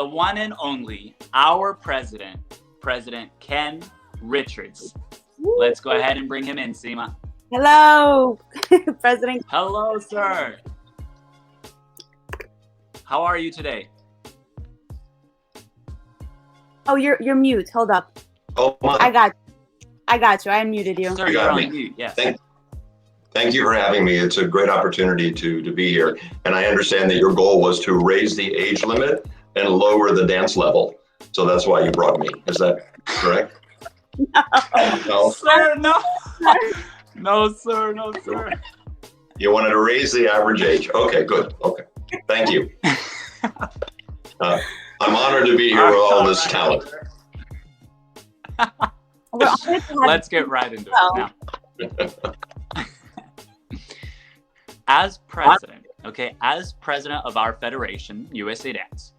the one and only, our president, President Ken Richards. Let's go ahead and bring him in, Seema. Hello, President. Hello, sir. How are you today? Oh, you're mute. Hold up. Oh, my. I got you. I unmuted you. Sir, you're on mute. Yes. Thank you for having me. It's a great opportunity to be here. And I understand that your goal was to raise the age limit and lower the dance level. So that's why you brought me. Is that correct? No. Sir, no. No, sir. No, sir. You wanted to raise the average age. Okay, good. Okay. Thank you. I'm honored to be here with all this talent. Let's get right into it now. As president, as president of our federation, USA Dance,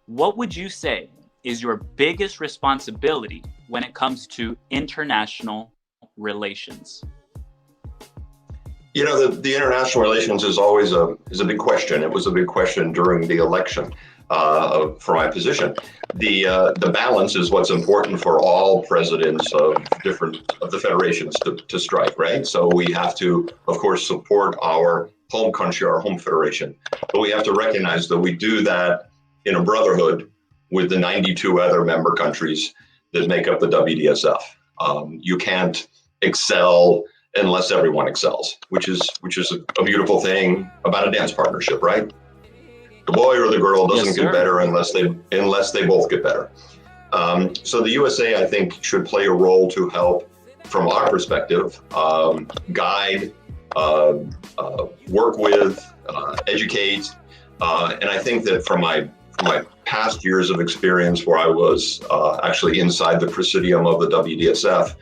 what would you say is your biggest responsibility when it comes to international relations? You know, the international relations is always a big question. It was a big question during the election for my position. The balance is what's important for all presidents of the federations to strike, right? So we have to, of course, support our home country, our home federation, but we have to recognize that we do that in a brotherhood with the 92 other member countries that make up the WDSF. You can't excel unless everyone excels, which is a beautiful thing about a dance partnership, right? The boy or the girl doesn't get better unless they both get better. So the USA, I think, should play a role to help, from our perspective, guide, work with, educate, and I think that from my past years of experience, where I was actually inside the presidium of the WDSF,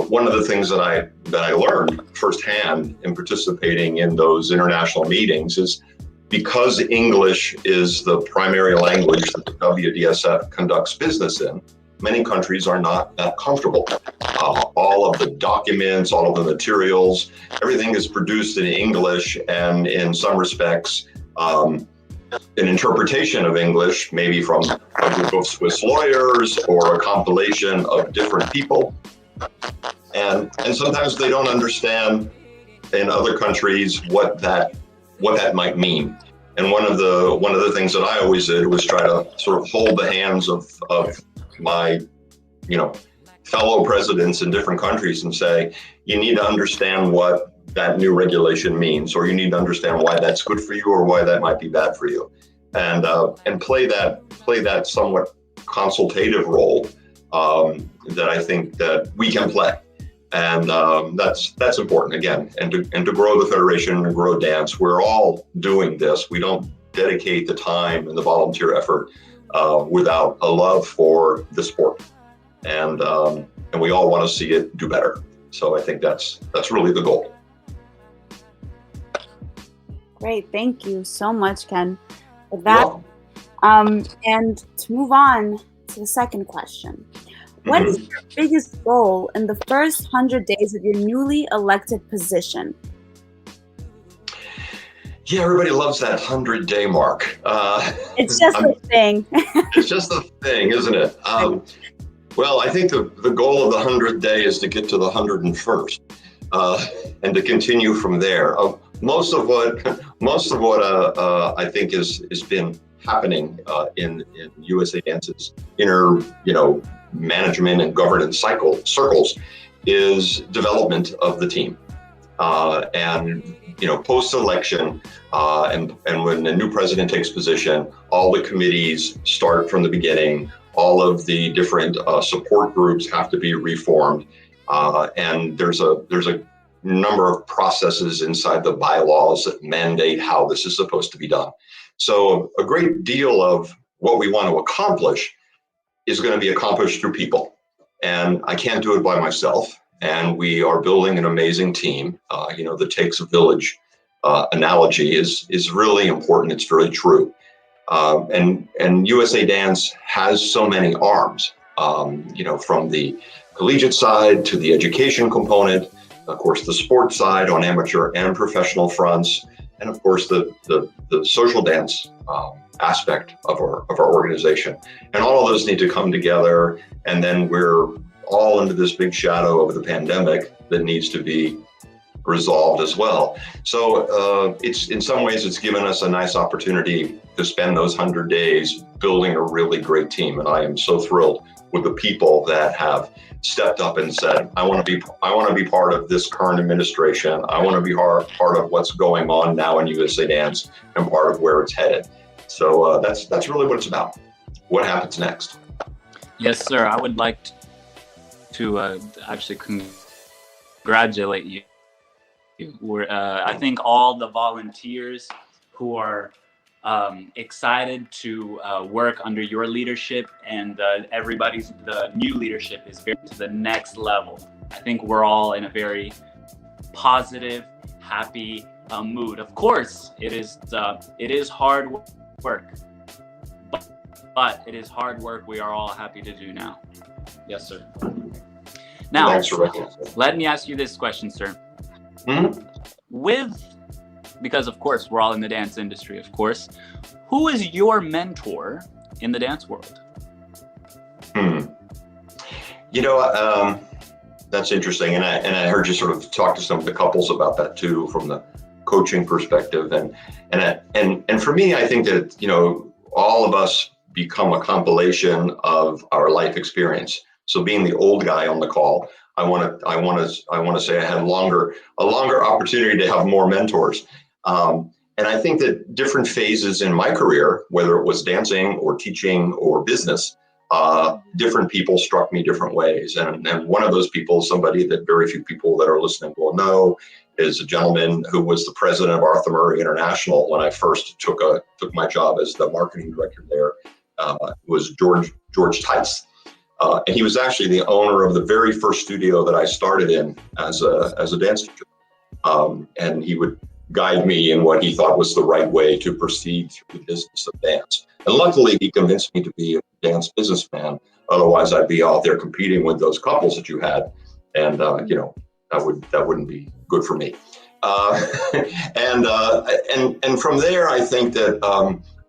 one of the things that I learned firsthand in participating in those international meetings is, because English is the primary language that the WDSF conducts business in, many countries are not that comfortable. All of the documents, all of the materials, everything is produced in English, and in some respects, an interpretation of English, maybe from a group of Swiss lawyers or a compilation of different people. And sometimes they don't understand in other countries what that might mean. And one of the things that I always did was try to sort of hold the hands of my, fellow presidents in different countries and say, you need to understand what that new regulation means, or you need to understand why that's good for you or why that might be bad for you, and play that somewhat consultative role that I think that we can play. And that's important, again, and to grow the federation and grow dance. We're all doing this. We don't dedicate the time and the volunteer effort without a love for the sport, and we all want to see it do better. So I think that's really the goal. Great, thank you so much, Ken, for that. And to move on to the second question. What is your biggest goal in the first 100 days of your newly elected position? Yeah, everybody loves that 100-day mark. It's just a thing. It's just a thing, isn't it? Well, I think the goal of the 100th day is to get to the 101st and to continue from there. Most of what I think has been happening in USA Dance's inner, management and governance circles is development of the team. And post-election, and when a new president takes position, all the committees start from the beginning. All of the different support groups have to be reformed, and there's a number of processes inside the bylaws that mandate how this is supposed to be done. So a great deal of what we want to accomplish is going to be accomplished through people, and I can't do it by myself. And we are building an amazing team. The takes a village analogy is really important. It's very true. And USA Dance has so many arms, from the collegiate side to the education component, of course, the sports side on amateur and professional fronts, and of course the social dance aspect of our organization. And all of those need to come together. And then we're all under this big shadow of the pandemic that needs to be resolved as well. So it's in some ways it's given us a nice opportunity to spend those 100 days building a really great team. And I am so thrilled with the people that have stepped up and said, I want to be part of this current administration. I want to be part of what's going on now in USA Dance and part of where it's headed. So that's really what it's about. What happens next? Yes, sir. I would like to actually congratulate you. I think all the volunteers who are excited to work under your leadership, and the new leadership is very to the next level. I think we're all in a very positive, happy mood. Of course, it is hard work, but it is hard work we are all happy to do now. Yes, sir. Now, let me ask you this question, sir. Mm-hmm. Because of course we're all in the dance industry, of course, who is your mentor in the dance world? That's interesting, and I heard you sort of talk to some of the couples about that too, from the coaching perspective, and for me, I think that all of us become a compilation of our life experience. So being the old guy on the call, I want to say I had a longer opportunity to have more mentors. And I think that different phases in my career, whether it was dancing or teaching or business, different people struck me different ways. And one of those people, somebody that very few people that are listening will know, is a gentleman who was the president of Arthur Murray International when I first took my job as the marketing director there. Was George Tice. And he was actually the owner of the very first studio that I started in as a dance teacher. And he would guide me in what he thought was the right way to proceed through the business of dance. And luckily, he convinced me to be a dance businessman. Otherwise, I'd be out there competing with those couples that you had. And, that wouldn't be good for me. And from there, I think that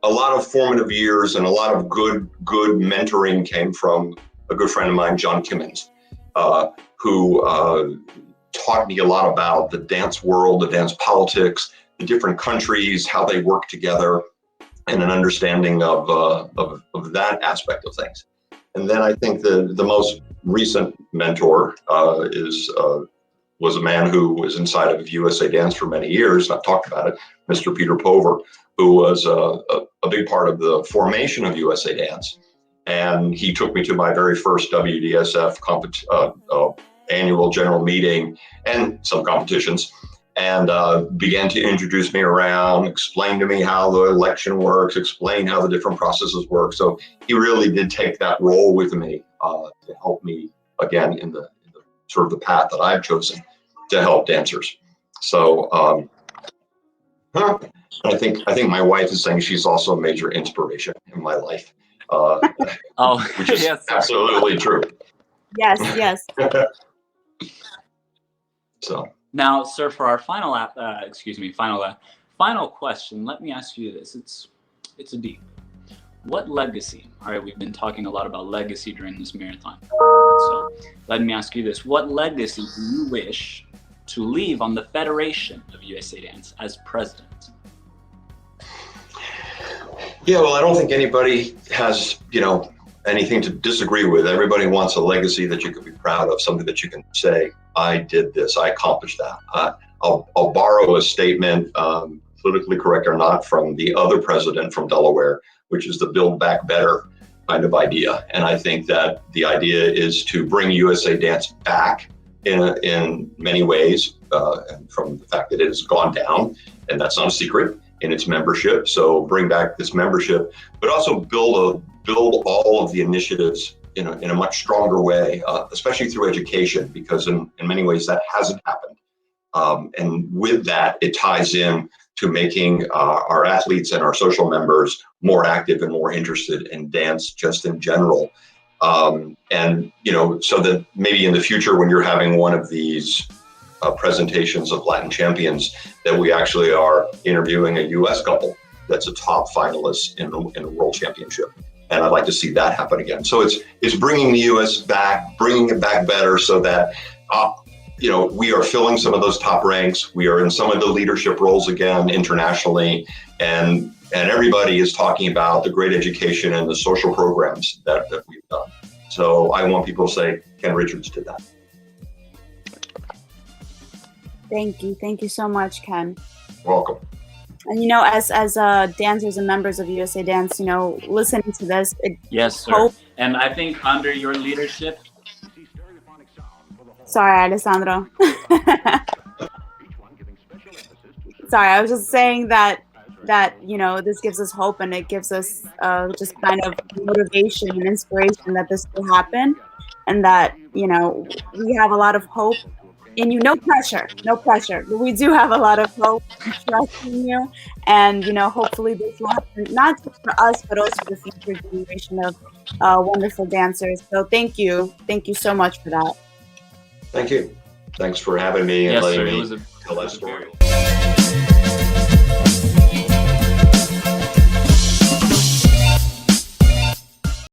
a lot of formative years and a lot of good mentoring came from a good friend of mine, John Kimmins, who taught me a lot about the dance world, the dance politics, the different countries, how they work together, and an understanding of that aspect of things. And then I think the most recent mentor was a man who was inside of USA Dance for many years. I've talked about it, Mr. Peter Pover, who was a big part of the formation of USA Dance. And he took me to my very first WDSF annual general meeting and some competitions, and began to introduce me around, explain to me how the election works, explain how the different processes work. So he really did take that role with me to help me, again, in the sort of the path that I've chosen to help dancers. So I think my wife is saying she's also a major inspiration in my life. Which is yes, absolutely true. Yes. So now, sir, for our final question, let me ask you this. It's a deep. What legacy? All right, we've been talking a lot about legacy during this marathon. So let me ask you this. What legacy do you wish to leave on the Federation of USA Dance as president? Yeah, well, I don't think anybody has, anything to disagree with. Everybody wants a legacy that you can be proud of, something that you can say, I did this, I accomplished that. I'll borrow a statement, politically correct or not, from the other president from Delaware, which is the Build Back Better kind of idea. And I think that the idea is to bring USA Dance back in many ways, and from the fact that it has gone down, and that's not a secret, in its membership. So bring back this membership, but also build all of the initiatives in a much stronger way, especially through education, because in many ways that hasn't happened. And with that, it ties in to making our athletes and our social members more active and more interested in dance just in general. And, so that maybe in the future, when you're having one of these presentations of Latin champions, that we actually are interviewing a U.S. couple that's a top finalist in the World Championship. And I'd like to see that happen again. So it's bringing the U.S. back, bringing it back better, so that we are filling some of those top ranks. We are in some of the leadership roles again internationally, and everybody is talking about the great education and the social programs that we've done. So I want people to say, Ken Richards did that. Thank you so much, Ken. Welcome. And as dancers and members of USA Dance, listening to this, yes, sir. And I think under your leadership. Sorry, Alessandro. Sorry, I was just saying that this gives us hope, and it gives us just kind of motivation and inspiration that this will happen, and that we have a lot of hope in you. No pressure, but we do have a lot of hope and trust in you, and hopefully this will happen not just for us, but also the future generation of wonderful dancers. So thank you so much for that. Thank you. Thanks for having me and letting me it was tell that story.